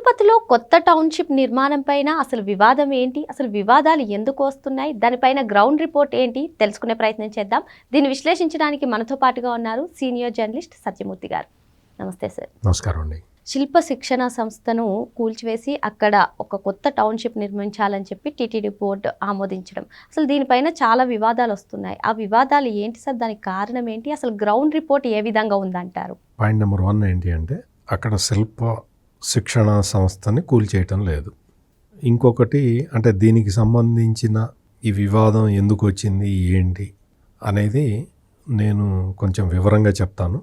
తిరుపతిలో కొత్త టౌన్షిప్ నిర్మాణం పైన అసలు వివాదం ఏంటి, అసలు వివాదాలు ఎందుకు వస్తున్నాయి, దానిపైన గ్రౌండ్ రిపోర్ట్ ఏంటి తెలుసుకునే ప్రయత్నం చేద్దాం. దీన్ని విశ్లేషించడానికి మనతో పాటుగా ఉన్నారు సీనియర్ జర్నలిస్ట్ సత్యమూర్తి గారు. నమస్తే సార్. నమస్కారం అండి. శిల్ప శిక్షణ సంస్థను కూల్చివేసి అక్కడ ఒక కొత్త టౌన్షిప్ నిర్మించాలని చెప్పి టీటీడీ బోర్డు ఆమోదించడం, అసలు దీనిపైన చాలా వివాదాలు వస్తున్నాయి. ఆ వివాదాలు ఏంటి సార్, దానికి కారణం ఏంటి, అసలు గ్రౌండ్ రిపోర్ట్ ఏ విధంగా ఉందంటారు? పాయింట్ నెంబర్ 1 ఏంటి అంటే, అక్కడ శిల్ప శిక్షణ సంస్థని కూల్చేయటం లేదు. ఇంకొకటి అంటే దీనికి సంబంధించిన ఈ వివాదం ఎందుకు వచ్చింది ఏంటి అనేది నేను కొంచెం వివరంగా చెప్తాను.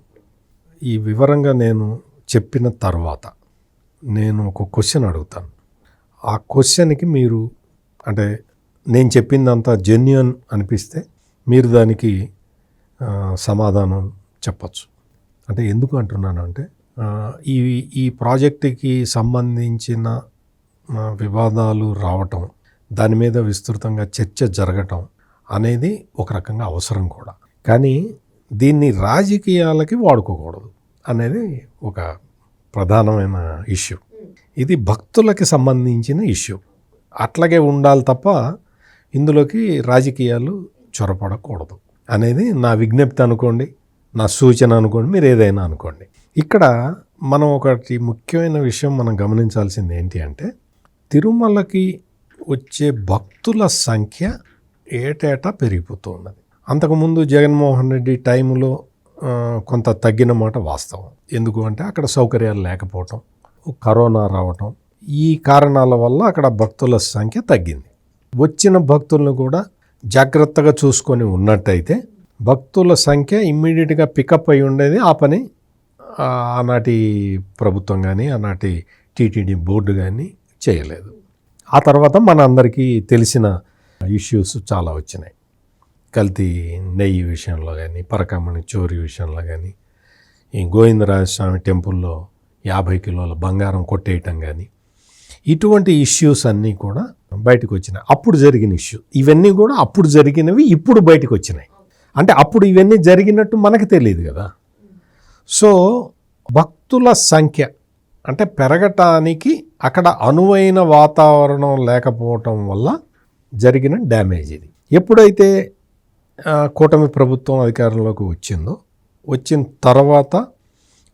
ఈ వివరంగా నేను చెప్పిన తర్వాత నేను ఒక క్వశ్చన్ అడుగుతాను. ఆ క్వశ్చన్కి మీరు అంటే నేను చెప్పిందంతా జెన్యూన్ అనిపిస్తే మీరు దానికి సమాధానం చెప్పచ్చు. అంటే ఎందుకు అంటున్నాను అంటే, ఈ ప్రాజెక్టుకి సంబంధించిన వివాదాలు రావటం, దాని మీద విస్తృతంగా చర్చ జరగటం అనేది ఒక రకంగా అవసరం కూడా. కానీ దీన్ని రాజకీయాలకి వాడుకోకూడదు అనేది ఒక ప్రధానమైన ఇష్యూ. ఇది భక్తులకి సంబంధించిన ఇష్యూ. అట్లాగే ఉండాలి తప్ప ఇందులోకి రాజకీయాలు చొరపడకూడదు అనేది నా విజ్ఞప్తి అనుకోండి, నా సూచన అనుకోండి, మీరు ఏదైనా అనుకోండి. ఇక్కడ మనం ఒకటి ముఖ్యమైన విషయం మనం గమనించాల్సింది ఏంటి అంటే, తిరుమలకి వచ్చే భక్తుల సంఖ్య ఏటేటా పెరిగిపోతున్నది. అంతకుముందు జగన్మోహన్ రెడ్డి టైంలో కొంత తగ్గిన మాట వాస్తవం. ఎందుకు అంటే అక్కడ సౌకర్యాలు లేకపోవటం, కరోనా రావటం, ఈ కారణాల వల్ల అక్కడ భక్తుల సంఖ్య తగ్గింది. వచ్చిన భక్తులను కూడా జాగ్రత్తగా చూసుకొని ఉన్నట్టయితే భక్తుల సంఖ్య ఇమ్మీడియట్గా పికప్ అయి ఉండేది. ఆ పని ఆనాటి ప్రభుత్వం కానీ ఆనాటి టీటీడీ బోర్డు కానీ చేయలేదు. ఆ తర్వాత మన అందరికీ తెలిసిన ఇష్యూస్ చాలా వచ్చినాయి. కల్తీ నెయ్యి విషయంలో కానీ, పరకామణి చోరీ విషయంలో కానీ, ఈ గోవిందరాజస్వామి టెంపుల్లో 50 కిలోల బంగారం కొట్టేయటం కానీ, ఇటువంటి ఇష్యూస్ అన్నీ కూడా బయటకు వచ్చినాయి. అప్పుడు జరిగిన ఇష్యూ ఇవన్నీ కూడా అప్పుడు జరిగినవి ఇప్పుడు బయటకు వచ్చినాయి. అంటే అప్పుడు ఇవన్నీ జరిగినట్టు మనకు తెలియదు కదా. సో భక్తుల సంఖ్య అంటే పెరగటానికి అక్కడ అనువైన వాతావరణం లేకపోవటం వల్ల జరిగిన డ్యామేజ్ ఇది. ఎప్పుడైతే కూటమి ప్రభుత్వం అధికారంలోకి వచ్చిన తర్వాత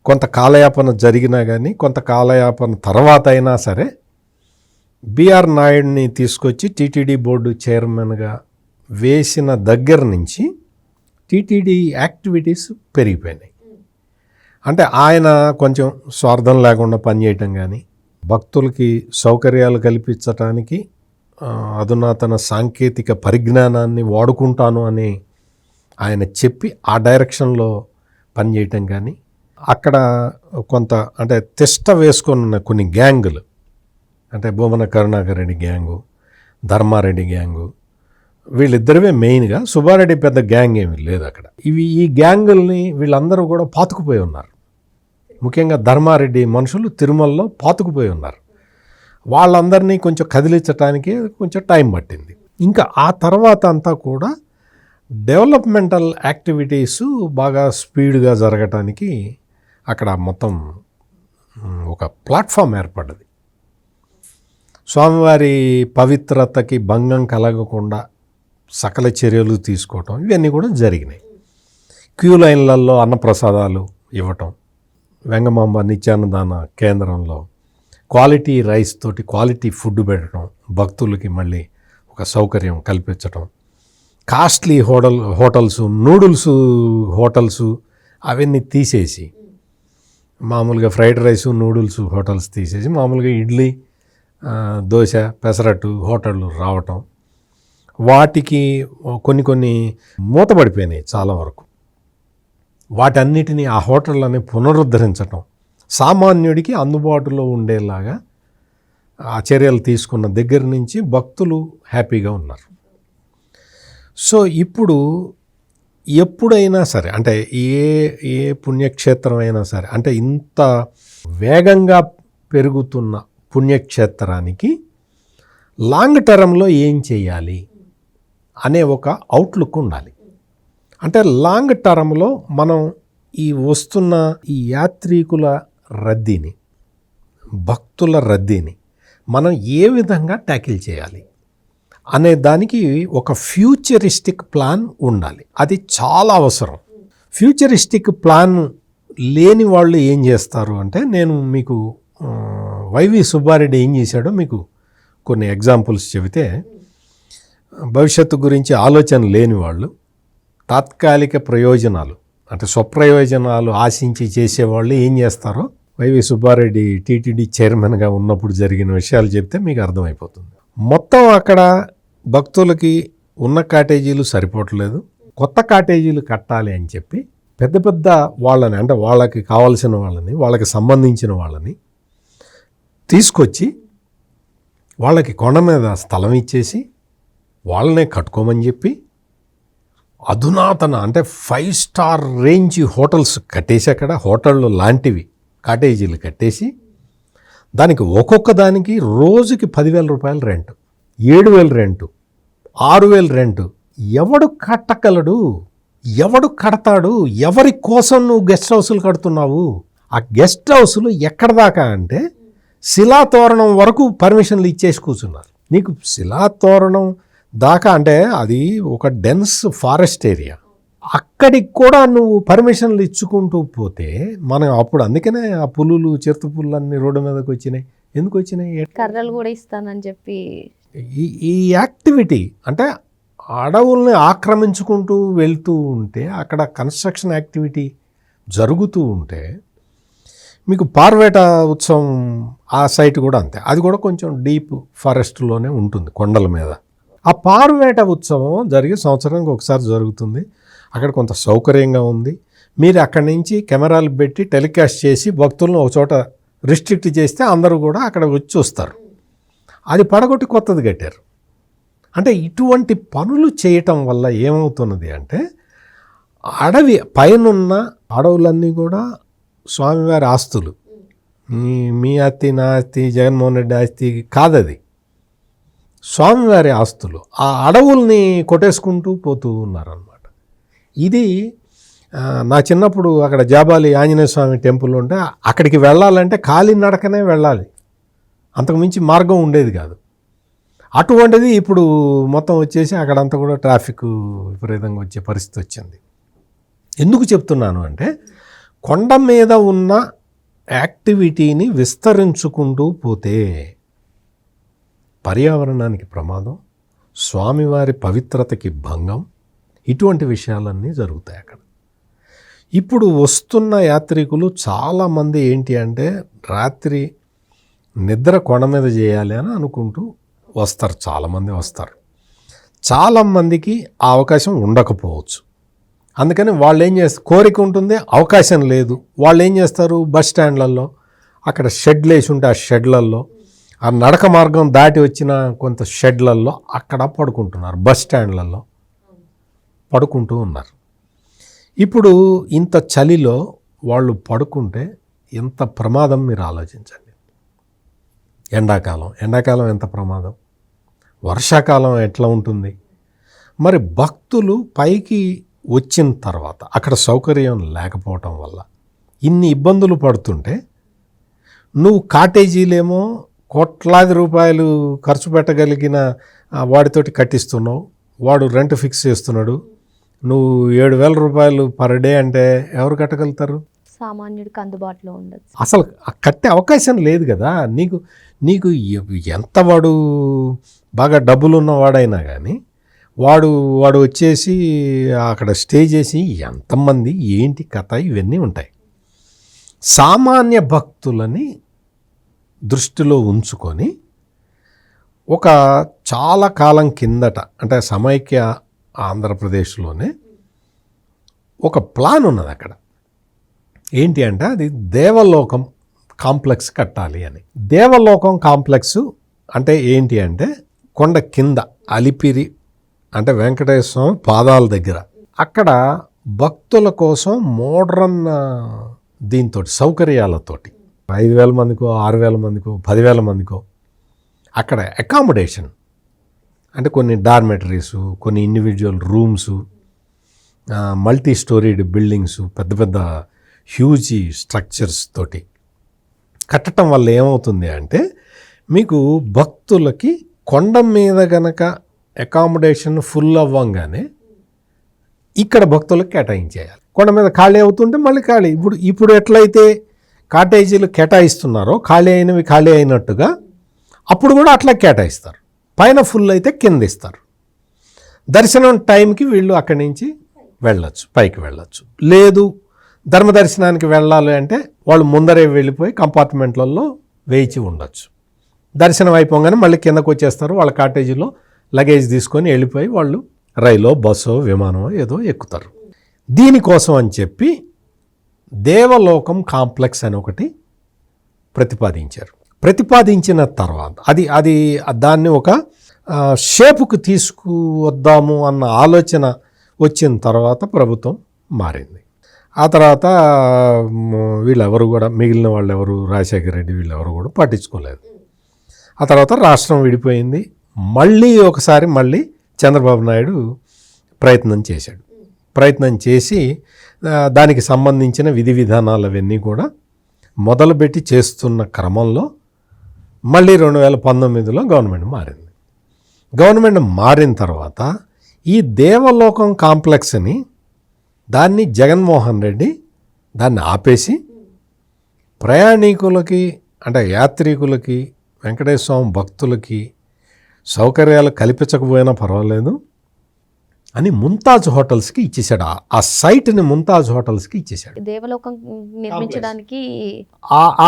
కొంత కాలయాపన జరిగినా కానీ, కొంత కాలయాపన తర్వాత అయినా సరే బిఆర్ నాయుడిని తీసుకొచ్చి టీటీడీ బోర్డు చైర్మన్గా వేసిన దగ్గర నుంచి టీటీడీ యాక్టివిటీస్ పెరిగిపోయినాయి. అంటే ఆయన కొంచెం స్వార్థం లేకుండా పనిచేయటం కానీ, భక్తులకి సౌకర్యాలు కల్పించటానికి అధునాతన సాంకేతిక పరిజ్ఞానాన్ని వాడుకుంటాను అని ఆయన చెప్పి ఆ డైరెక్షన్లో పనిచేయటం కానీ, అక్కడ కొంత అంటే తిష్ట వేసుకున్న కొన్ని గ్యాంగులు అంటే భూమన కరుణాకర్ రెడ్డి గ్యాంగు, ధర్మారెడ్డి గ్యాంగు, వీళ్ళిద్దరివే మెయిన్గా. సుబ్బారెడ్డి పెద్ద గ్యాంగ్ ఏమీ లేదు అక్కడ. ఈ గ్యాంగుల్ని వీళ్ళందరూ కూడా పాతుకుపోయి ఉన్నారు. ముఖ్యంగా ధర్మారెడ్డి మనుషులు తిరుమలలో పాతుకుపోయి ఉన్నారు. వాళ్ళందరినీ కొంచెం కదిలించడానికి కొంచెం టైం పట్టింది. ఇంకా ఆ తర్వాత అంతా కూడా డెవలప్మెంటల్ యాక్టివిటీసు బాగా స్పీడ్గా జరగటానికి అక్కడ మొత్తం ఒక ప్లాట్ఫామ్ ఏర్పడ్డది. స్వామివారి పవిత్రతకి భంగం కలగకుండా సకల చర్యలు తీసుకోవటం, ఇవన్నీ కూడా జరిగినాయి. క్యూ లైన్లలో అన్నప్రసాదాలు ఇవ్వటం, వెంగమాంబ నిత్యాన్నదాన కేంద్రంలో క్వాలిటీ రైస్ తోటి క్వాలిటీ ఫుడ్ పెట్టడం, భక్తులకి మళ్ళీ ఒక సౌకర్యం కల్పించటం, కాస్ట్లీ హోటల్స్ నూడిల్స్ హోటల్స్ అవన్నీ తీసేసి మామూలుగా ఫ్రైడ్ రైస్ నూడిల్స్ హోటల్స్ తీసేసి మామూలుగా ఇడ్లీ దోశ పెసరట్టు హోటళ్ళు రావటం, వాటికి కొన్ని మూతపడిపోయినాయి చాలా వరకు. వాటన్నిటినీ ఆ హోటళ్ళని పునరుద్ధరించటం, సామాన్యుడికి అందుబాటులో ఉండేలాగా ఆ చర్యలు తీసుకున్న దగ్గర నుంచి భక్తులు హ్యాపీగా ఉన్నారు. సో ఇప్పుడు ఎప్పుడైనా సరే అంటే ఏ పుణ్యక్షేత్రం అయినా సరే అంటే ఇంత వేగంగా పెరుగుతున్న పుణ్యక్షేత్రానికి లాంగ్ టర్మ్లో ఏం చేయాలి అనే ఒక అవుట్లుక్ ఉండాలి. అంటే లాంగ్ టర్మ్లో మనం ఈ వస్తున్న ఈ యాత్రికుల రద్దీని భక్తుల రద్దీని మనం ఏ విధంగా ట్యాకిల్ చేయాలి అనే దానికి ఒక ఫ్యూచరిస్టిక్ ప్లాన్ ఉండాలి. అది చాలా అవసరం. ఫ్యూచరిస్టిక్ ప్లాన్ లేని వాళ్ళు ఏం చేస్తారు అంటే, నేను మీకు వైవి సుబ్బారెడ్డి ఏం చేశాడో మీకు కొన్ని ఎగ్జాంపుల్స్ చెబితే, భవిష్యత్తు గురించి ఆలోచన లేని వాళ్ళు, తాత్కాలిక ప్రయోజనాలు అంటే స్వప్రయోజనాలు ఆశించి చేసేవాళ్ళు ఏం చేస్తారో వైవి సుబ్బారెడ్డి టీటీడీ చైర్మన్గా ఉన్నప్పుడు జరిగిన విషయాలు చెప్తే మీకు అర్థమైపోతుంది. మొత్తం అక్కడ భక్తులకి ఉన్న కాటేజీలు సరిపోవట్లేదు, కొత్త కాటేజీలు కట్టాలి అని చెప్పి పెద్ద పెద్ద వాళ్ళని, అంటే వాళ్ళకి కావాల్సిన వాళ్ళని, వాళ్ళకి సంబంధించిన వాళ్ళని తీసుకొచ్చి వాళ్ళకి కొండ మీద స్థలం ఇచ్చేసి వాళ్ళనే కట్టుకోమని చెప్పి అధునాతన అంటే 5 స్టార్ రేంజ్ హోటల్స్ కట్టేసి, అక్కడ హోటళ్ళు లాంటివి కాటేజీలు కట్టేసి, దానికి ఒక్కొక్క దానికి రోజుకి 10,000 రూపాయలు రెంట్, 7,000 రెంటు, 6,000 రెంటు. ఎవడు కట్టగలడు? ఎవడు కడతాడు? ఎవరి కోసం నువ్వు గెస్ట్ హౌస్లు కడుతున్నావు? ఆ గెస్ట్ హౌస్లు ఎక్కడ దాకా అంటే శిలాతోరణం వరకు పర్మిషన్లు ఇచ్చేసి కూర్చున్నారు. నీకు శిలాతోరణం దాకా అంటే అది ఒక డెన్స్ ఫారెస్ట్ ఏరియా, అక్కడికి కూడా నువ్వు పర్మిషన్లు ఇచ్చుకుంటూ పోతే మనం అప్పుడు, అందుకనే ఆ పులులు, చిరుత పులులు అన్ని రోడ్డు మీదకి వచ్చినాయి. ఎందుకు వచ్చినాయి? కర్రలు కూడా ఇస్తానని చెప్పి ఈ యాక్టివిటీ అంటే అడవుల్ని ఆక్రమించుకుంటూ వెళ్తూ ఉంటే, అక్కడ కన్స్ట్రక్షన్ యాక్టివిటీ జరుగుతూ ఉంటే, మీకు పార్వేట ఉత్సవం ఆ సైట్ కూడా అంతే, అది కూడా కొంచెం డీప్ ఫారెస్ట్లోనే ఉంటుంది, కొండల మీద. ఆ పార్వేట ఉత్సవం జరిగి సంవత్సరానికి ఒకసారి జరుగుతుంది. అక్కడ కొంత సౌకర్యంగా ఉంది. మీరు అక్కడి నుంచి కెమెరాలు పెట్టి టెలికాస్ట్ చేసి భక్తులను ఒక చోట రిస్ట్రిక్ట్ చేస్తే అందరూ కూడా అక్కడ వచ్చి చూస్తారు. అది పడగొట్టి కొత్తది కట్టారు. అంటే ఇటువంటి పనులు చేయటం వల్ల ఏమవుతున్నది అంటే, అడవి పైనున్న అడవులన్నీ కూడా స్వామివారి ఆస్తులు. మీ ఆస్తి, నా ఆస్తి, జగన్మోహన్ రెడ్డి ఆస్తి కాదది, స్వామివారి ఆస్తులు. ఆ అడవుల్ని కొట్టేసుకుంటూ పోతూ ఉన్నారన్నమాట. ఇది నా చిన్నప్పుడు అక్కడ జాబాలి ఆంజనేయ స్వామి టెంపుల్ ఉంటే అక్కడికి వెళ్ళాలంటే కాలినడకనే వెళ్ళాలి, అంతకుమించి మార్గం ఉండేది కాదు. అటువంటిది ఇప్పుడు మొత్తం వచ్చేసి అక్కడంతా కూడా ట్రాఫిక్ విపరీతంగా వచ్చే పరిస్థితి వచ్చింది. ఎందుకు చెప్తున్నాను అంటే, కొండ మీద ఉన్న యాక్టివిటీని విస్తరించుకుంటూ పోతే పర్యావరణానికి ప్రమాదం, స్వామివారి పవిత్రతకి భంగం, ఇటువంటి విషయాలన్నీ జరుగుతాయి అక్కడ. ఇప్పుడు వస్తున్న యాత్రికులు చాలామంది ఏంటి అంటే, రాత్రి నిద్ర కొండ మీద చేయాలి అని అనుకుంటూ వస్తారు, చాలామంది వస్తారు. చాలామందికి ఆ అవకాశం ఉండకపోవచ్చు. అందుకని వాళ్ళు ఏం చేస్తారు, కోరిక ఉంటుంది, అవకాశం లేదు. వాళ్ళు ఏం చేస్తారు, బస్ స్టాండ్లలో అక్కడ షెడ్లు వేసి ఉంటే ఆ షెడ్లలో, ఆ నడక మార్గం దాటి వచ్చిన కొంత షెడ్లలో అక్కడ పడుకుంటున్నారు, బస్ స్టాండ్లలో పడుకుంటూ ఉన్నారు. ఇప్పుడు ఇంత చలిలో వాళ్ళు పడుకుంటే ఎంత ప్రమాదం మీరు ఆలోచించండి. ఎండాకాలం ఎంత ప్రమాదం, వర్షాకాలం ఎట్లా ఉంటుంది. మరి భక్తులు పైకి వచ్చిన తర్వాత అక్కడ సౌకర్యం లేకపోవటం వల్ల ఇన్ని ఇబ్బందులు పడుతుంటే, నువ్వు కాటేజీలేమో కోట్లాది రూపాయలు ఖర్చు పెట్టగలిగిన వాడితోటి కట్టిస్తున్నావు, వాడు రెంట్ ఫిక్స్ చేస్తున్నాడు. నువ్వు 7,000 రూపాయలు పర్ డే అంటే ఎవరు కట్టగలుగుతారు? సామాన్యుడికి అందుబాటులో ఉండదు. అసలు కట్టే అవకాశం లేదు కదా. నీకు ఎంత వాడు బాగా డబ్బులు ఉన్నవాడైనా కానీ వాడు వచ్చేసి అక్కడ స్టే చేసి ఎంతమంది ఏంటి కథ ఇవన్నీ ఉంటాయి. సామాన్య భక్తులని దృష్టిలో ఉంచుకొని ఒక చాలా కాలం కిందట, అంటే సమైక్య ఆంధ్రప్రదేశ్లోనే ఒక ప్లాన్ ఉన్నది అక్కడ. ఏంటి అంటే, అది దేవలోకం కాంప్లెక్స్ కట్టాలి అని. దేవలోకం కాంప్లెక్స్ అంటే ఏంటి అంటే, కొండ కింద అలిపిరి అంటే వెంకటేశ్వర స్వామి పాదాల దగ్గర, అక్కడ భక్తుల కోసం మోడ్రన్ దీంతో సౌకర్యాలతోటి 5,000 మందికో 6,000 మందికో 10,000 మందికో అక్కడ అకామిడేషన్, అంటే కొన్ని డార్మెటరీసు, కొన్ని individual rooms, multi storeyed buildings, పెద్ద పెద్ద హ్యూజ్ స్ట్రక్చర్స్ తోటి కట్టడం వల్ల ఏమవుతుంది అంటే మీకు భక్తులకి కొండ మీద గనక అకామిడేషన్ ఫుల్ అవ్వంగానే ఇక్కడ భక్తులకు కేటాయించేయాలి. కొండ మీద ఖాళీ అవుతుంటే మళ్ళీ ఖాళీ. ఇప్పుడు ఎట్లయితే కాటేజీలు కేటాయిస్తున్నారో ఖాళీ అయినవి ఖాళీ అయినట్టుగా అప్పుడు కూడా అట్లా కేటాయిస్తారు. పైన ఫుల్ అయితే కింద ఇస్తారు. దర్శనం టైంకి వీళ్ళు అక్కడి నుంచి వెళ్ళొచ్చు, పైకి వెళ్ళొచ్చు. లేదు ధర్మదర్శనానికి వెళ్ళాలి అంటే వాళ్ళు ముందరే వెళ్ళిపోయి కంపార్ట్మెంట్లలో వేచి ఉండొచ్చు. దర్శనం అయిపోగానే మళ్ళీ కిందకు వచ్చేస్తారు. వాళ్ళ కాటేజీలో లగేజ్ తీసుకొని వెళ్ళిపోయి వాళ్ళు రైలో, బస్సో, విమానమో ఏదో ఎక్కుతారు. దీనికోసం అని చెప్పి దేవలోకం కాంప్లెక్స్ అని ఒకటి ప్రతిపాదించారు. ప్రతిపాదించిన తర్వాత అది దాన్ని ఒక షేపుకు తీసుకువద్దాము అన్న ఆలోచన వచ్చిన తర్వాత ప్రభుత్వం మారింది. ఆ తర్వాత వీళ్ళెవరు కూడా, మిగిలిన వాళ్ళు ఎవరు, రాజశేఖర రెడ్డి వీళ్ళెవరు కూడా పట్టించుకోలేదు. ఆ తర్వాత రాష్ట్రం విడిపోయింది. మళ్ళీ చంద్రబాబు నాయుడు ప్రయత్నం చేశాడు. ప్రయత్నం చేసి దానికి సంబంధించిన విధి విధానాలు అవన్నీ కూడా మొదలుపెట్టి చేస్తున్న క్రమంలో మళ్ళీ 2019లో గవర్నమెంట్ మారింది. గవర్నమెంట్ మారిన తర్వాత ఈ దేవలోకం కాంప్లెక్స్ని దాన్ని జగన్మోహన్ రెడ్డి దాన్ని ఆపేసి ప్రయాణికులకి అంటే యాత్రికులకి వెంకటేశ్వర స్వామి భక్తులకి సౌకర్యాలు కల్పించకపోయినా పర్వాలేదు అని ముంతాజ్ హోటల్స్కి ఇచ్చేసాడు. ఆ సైట్ని ముంతాజ్ హోటల్స్కి ఇచ్చేసాడు. దేవలోకం నిర్మించడానికి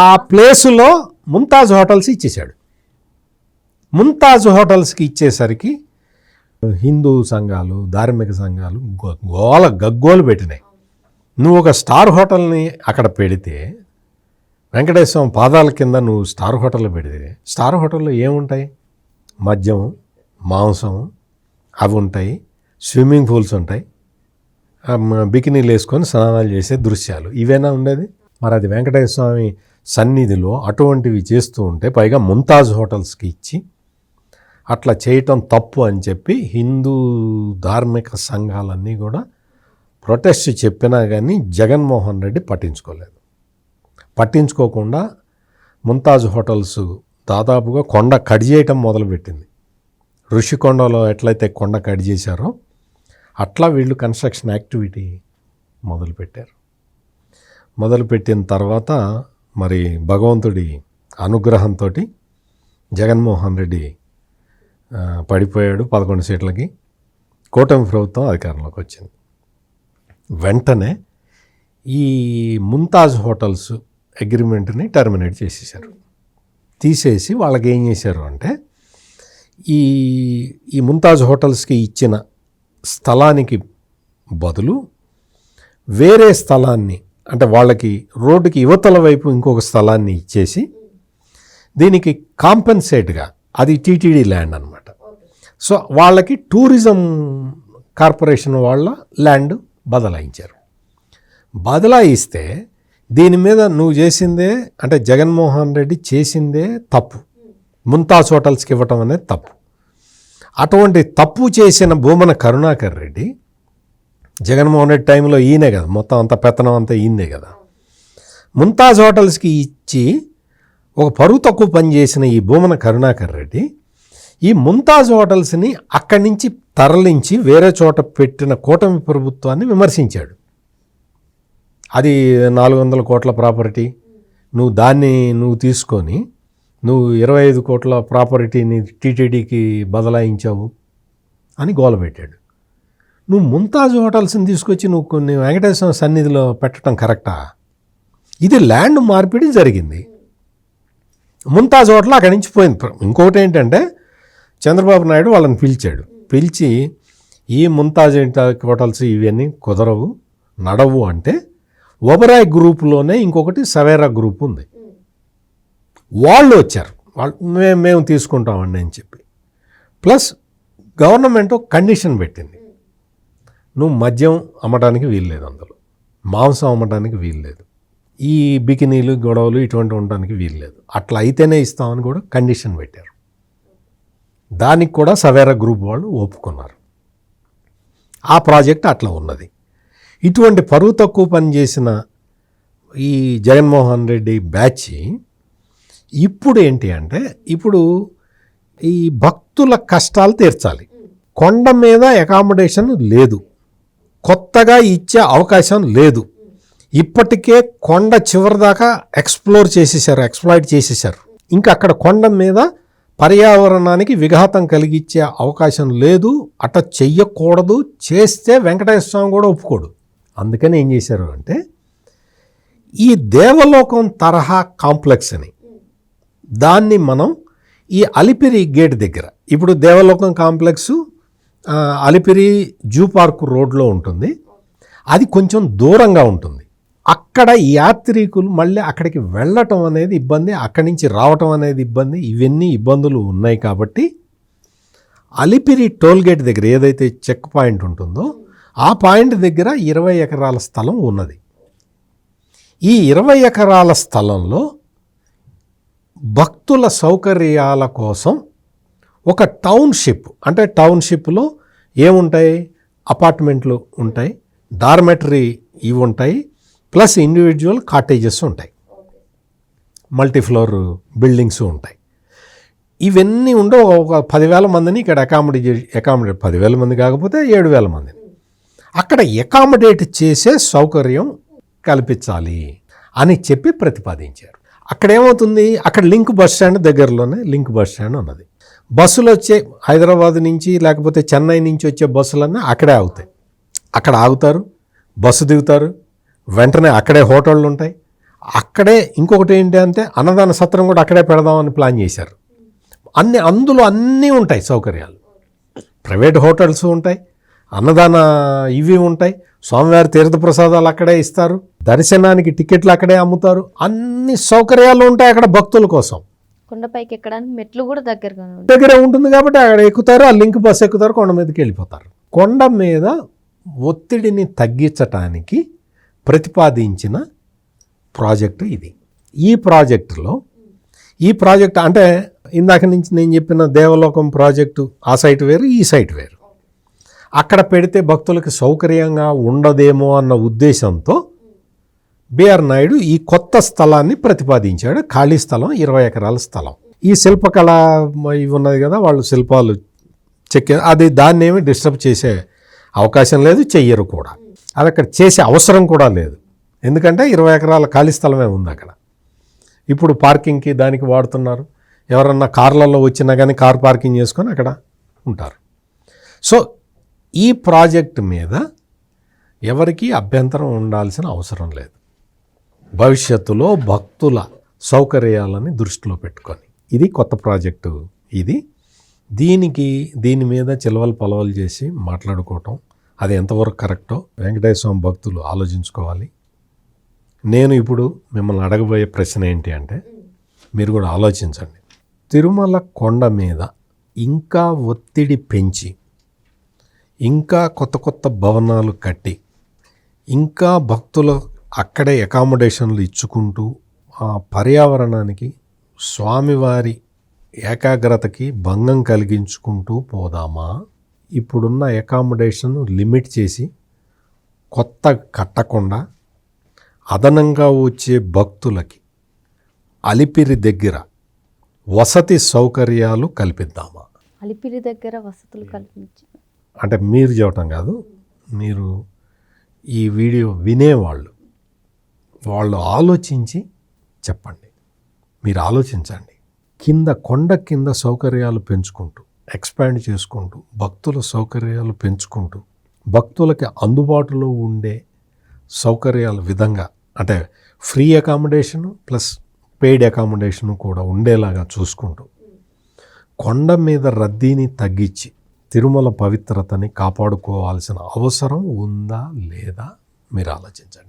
ఆ ప్లేసులో ముంతాజ్ హోటల్స్ ఇచ్చేసాడు. ముంతాజ్ హోటల్స్కి ఇచ్చేసరికి హిందూ సంఘాలు, ధార్మిక సంఘాలు గగ్గోలు పెట్టినాయి. నువ్వు ఒక స్టార్ హోటల్ని అక్కడ పెడితే, వెంకటేశ్వర పాదాల కింద నువ్వు స్టార్ హోటల్ పెడితే, స్టార్ హోటల్లో ఏముంటాయి? మద్యం, మాంసం అవి ఉంటాయి, స్విమ్మింగ్ పూల్స్ ఉంటాయి, బికినీలు వేసుకొని స్నానాలు చేసే దృశ్యాలు ఇవేనా ఉండేది? మరి అది వెంకటేశ్వర స్వామి సన్నిధిలో అటువంటివి చేస్తూ ఉంటే, పైగా ముంతాజ్ హోటల్స్కి ఇచ్చి అట్లా చేయటం తప్పు అని చెప్పి హిందూ ధార్మిక సంఘాలన్నీ కూడా ప్రొటెస్ట్ చెప్పినా కానీ జగన్మోహన్ రెడ్డి పట్టించుకోకుండా ముంతాజ్ హోటల్స్ దాదాపుగా కొండ కట్ చేయటం మొదలుపెట్టింది. ఋషికొండలో ఎట్లయితే కొండ కట్ చేశారో అట్లా వీళ్ళు కన్స్ట్రక్షన్ యాక్టివిటీ మొదలుపెట్టారు. మొదలుపెట్టిన తర్వాత మరి భగవంతుడి అనుగ్రహంతో జగన్మోహన్ రెడ్డి పడిపోయాడు. 11 సీట్లకి కూటమి ప్రభుత్వం అధికారంలోకి వచ్చింది. వెంటనే ఈ ముంతాజ్ హోటల్స్ అగ్రిమెంట్ని టర్మినేట్ చేసేసారు. తీసేసి వాళ్ళకి ఏం చేశారు అంటే ఈ ముంతాజ్ హోటల్స్కి ఇచ్చిన స్థలానికి బదులు వేరే స్థలాన్ని, అంటే వాళ్ళకి రోడ్డుకి యువతల వైపు ఇంకొక స్థలాన్ని ఇచ్చేసి దీనికి కాంపెన్సేట్గా, అది టీటీడీ ల్యాండ్ అనమాట. సో వాళ్ళకి టూరిజం కార్పొరేషన్ వాళ్ళ ల్యాండ్ బదలాయించారు. బదలాయిస్తే దీని మీద నువ్వు చేసిందే, అంటే జగన్మోహన్ రెడ్డి చేసిందే తప్పు. ముంతాజ్ హోటల్స్కి ఇవ్వటం అనేది తప్పు. అటువంటి తప్పు చేసిన భూమన కరుణాకర్ రెడ్డి, జగన్మోహన్ రెడ్డి టైంలో ఈయనే కదా మొత్తం అంతా, పెత్తనం అంతా ఈయనే కదా, ముంతాజ్ హోటల్స్కి ఇచ్చి ఒక పరువు తక్కువ పని చేసిన ఈ భూమన కరుణాకర్ రెడ్డి ఈ ముంతాజ్ హోటల్స్ని అక్కడి నుంచి తరలించి వేరే చోట పెట్టిన కూటమి ప్రభుత్వాన్ని విమర్శించాడు. అది 400 కోట్ల ప్రాపర్టీ, నువ్వు తీసుకొని 25 కోట్ల ప్రాపర్టీని టీటీడీకి బదలాయించావు అని గోలపెట్టాడు. నువ్వు ముంతాజ్ హోటల్స్ని తీసుకొచ్చి నువ్వు కొన్ని వెంకటేశ్వర సన్నిధిలో పెట్టడం కరెక్టా? ఇది ల్యాండ్ మార్పిడి జరిగింది. ముంతాజ్ హోటల్ అక్కడి నుంచి పోయింది. ఇంకొకటి ఏంటంటే చంద్రబాబు నాయుడు వాళ్ళని పిలిచి ఈ ముంతాజ్ హోటల్స్ ఇవన్నీ కుదరవు, నడవు అంటే ఒబరాయ్ గ్రూపులోనే ఇంకొకటి సవేరా గ్రూప్ ఉంది, వాళ్ళు వచ్చారు. మేము తీసుకుంటామండి అని చెప్పి. ప్లస్ గవర్నమెంట్ కండిషన్ పెట్టింది, నువ్వు మద్యం అమ్మడానికి వీల్లేదు, అందులో మాంసం అమ్మడానికి వీల్లేదు, ఈ బికినీలు గొడవలు ఇటువంటి ఉండడానికి వీల్లేదు, అట్లా అయితేనే ఇస్తామని కూడా కండిషన్ పెట్టారు. దానికి కూడా సవేరా గ్రూప్ వాళ్ళు ఒప్పుకున్నారు. ఆ ప్రాజెక్ట్ అట్లా ఉన్నది. ఇటువంటి పరువు తక్కువ పని చేసిన ఈ జగన్మోహన్ రెడ్డి బ్యాచ్ ఇప్పుడు ఏంటి అంటే ఇప్పుడు ఈ భక్తుల కష్టాలు తీర్చాలి. కొండ మీద అకామిడేషన్ లేదు, కొత్తగా ఇచ్చే అవకాశం లేదు. ఇప్పటికే కొండ చివరి దాకా ఎక్స్ప్లాయిట్ చేసేసారు. ఇంకా అక్కడ కొండ మీద పర్యావరణానికి విఘాతం కలిగించే అవకాశం లేదు, అట్ట చెయ్యకూడదు. చేస్తే వెంకటేశ్వర స్వామి కూడా ఒప్పుకోడు. అందుకని ఏం చేశారు అంటే ఈ దేవలోకం తరహా కాంప్లెక్స్ అని దాన్ని మనం ఈ అలిపిరి గేట్ దగ్గర, ఇప్పుడు దేవలోకం కాంప్లెక్స్ అలిపిరి జూ పార్క్ రోడ్లో ఉంటుంది, అది కొంచెం దూరంగా ఉంటుంది. అక్కడ యాత్రికులు మళ్ళీ అక్కడికి వెళ్ళటం అనేది ఇబ్బంది, అక్కడి నుంచి రావటం అనేది ఇబ్బంది, ఇవన్నీ ఇబ్బందులు ఉన్నాయి. కాబట్టి అలిపిరి టోల్ గేట్ దగ్గర ఏదైతే చెక్ పాయింట్ ఉంటుందో ఆ పాయింట్ దగ్గర 20 ఎకరాల స్థలం ఉన్నది. ఈ 20 ఎకరాల స్థలంలో భక్తుల సౌకర్యాల కోసం ఒక టౌన్షిప్, అంటే టౌన్షిప్లో ఏముంటాయి, అపార్ట్మెంట్లు ఉంటాయి, డార్మెటరీ ఇవి ఉంటాయి, ప్లస్ ఇండివిజువల్ కాటేజెస్ ఉంటాయి, మల్టీఫ్లోర్ బిల్డింగ్స్ ఉంటాయి. ఇవన్నీ ఉండవు. ఒక 10,000 మందిని ఇక్కడ అకామిడేట్ 10,000 మంది కాకపోతే 7,000 మందిని అక్కడ అకామిడేట్ చేసే సౌకర్యం కల్పించాలి అని చెప్పి ప్రతిపాదించారు. అక్కడ ఏమవుతుంది, అక్కడ లింక్ బస్ స్టాండ్ దగ్గరలోనే లింక్ బస్ స్టాండ్ ఉన్నది. బస్సులు వచ్చే హైదరాబాద్ నుంచి లేకపోతే చెన్నై నుంచి వచ్చే బస్సులన్నీ అక్కడే ఆగుతాయి. అక్కడ ఆగుతారు, బస్సు దిగుతారు, వెంటనే అక్కడే హోటళ్ళు ఉంటాయి. అక్కడే ఇంకొకటి ఏంటి అంటే అన్నదాన సత్రం కూడా అక్కడే పెడదామని ప్లాన్ చేశారు. అందులో అన్నీ ఉంటాయి సౌకర్యాలు. ప్రైవేట్ హోటల్స్ ఉంటాయి, అన్నదాన ఇవి ఉంటాయి, స్వామివారి తీర్థప్రసాదాలు అక్కడే ఇస్తారు, దర్శనానికి టికెట్లు అక్కడే అమ్ముతారు, అన్ని సౌకర్యాలు ఉంటాయి అక్కడ భక్తుల కోసం. కొండపైకి ఎక్కడానికి మెట్లు కూడా దగ్గరే ఉంటుంది కాబట్టి అక్కడ ఎక్కుతారు, ఆ లింక్ బస్ ఎక్కుతారు, కొండ మీదకి వెళ్ళిపోతారు. కొండ మీద ఒత్తిడిని తగ్గించటానికి ప్రతిపాదించిన ప్రాజెక్టు ఇది. ఈ ప్రాజెక్టు అంటే ఇందాక నుంచి నేను చెప్పిన దేవలోకం ప్రాజెక్టు ఆ సైట్ వేరు, ఈ సైట్ వేరు. అక్కడ పెడితే భక్తులకు సౌకర్యంగా ఉండదేమో అన్న ఉద్దేశంతో బిఆర్ నాయుడు ఈ కొత్త స్థలాన్ని ప్రతిపాదించాడు. ఖాళీ స్థలం 20 ఎకరాల స్థలం. ఈ శిల్పకళ ఇవి ఉన్నది కదా, వాళ్ళు శిల్పాలు అది దాన్ని ఏమి డిస్టర్బ్ చేసే అవకాశం లేదు, చెయ్యరు కూడా. అది అక్కడ చేసే అవసరం కూడా లేదు, ఎందుకంటే 20 ఎకరాల ఖాళీ స్థలమే ఉంది అక్కడ. ఇప్పుడు పార్కింగ్కి దానికి వాడుతున్నారు. ఎవరన్నా కార్లలో వచ్చినా కానీ కార్ పార్కింగ్ చేసుకొని అక్కడ ఉంటారు. సో ఈ ప్రాజెక్టు మీద ఎవరికీ అభ్యంతరం ఉండాల్సిన అవసరం లేదు, భవిష్యత్తులో భక్తుల సౌకర్యాలని దృష్టిలో పెట్టుకొని. ఇది కొత్త ప్రాజెక్టు. దీని మీద చిలవలు పొలవలు చేసి మాట్లాడుకోవటం అది ఎంతవరకు కరెక్టో వెంకటేశ్వర స్వామి భక్తులు ఆలోచించుకోవాలి. నేను ఇప్పుడు మిమ్మల్ని అడగబోయే ప్రశ్న ఏంటి అంటే మీరు కూడా ఆలోచించండి. తిరుమల కొండ మీద ఇంకా ఒత్తిడి పెంచి, ఇంకా కొత్త కొత్త భవనాలు కట్టి, ఇంకా భక్తులు అక్కడే అకామిడేషన్లు ఇచ్చుకుంటూ ఆ పర్యావరణానికి స్వామివారి ఏకాగ్రతకి భంగం కలిగించుకుంటూ పోదామా? ఇప్పుడున్న అకామిడేషన్ లిమిట్ చేసి కొత్త కట్టకుండా అదనంగా వచ్చే భక్తులకి అలిపిరి దగ్గర వసతి సౌకర్యాలు కల్పిద్దామా? అలిపిరి దగ్గర వసతులు కల్పించి అంటే మీరు చెప్పటం కాదు, మీరు ఈ వీడియో వినేవాళ్ళు వాళ్ళు ఆలోచించి చెప్పండి. మీరు ఆలోచించండి. కొండ కింద సౌకర్యాలు పెంచుకుంటూ, ఎక్స్పాండ్ చేసుకుంటూ, భక్తుల సౌకర్యాలు పెంచుకుంటూ, భక్తులకి అందుబాటులో ఉండే సౌకర్యాల విధంగా, అంటే free accommodation plus paid accommodation కూడా ఉండేలాగా చూసుకుంటూ, కొండ మీద రద్దీని తగ్గించి తిరుమల పవిత్రతని కాపాడుకోవాల్సిన అవసరం ఉందా లేదా మీరు ఆలోచించండి.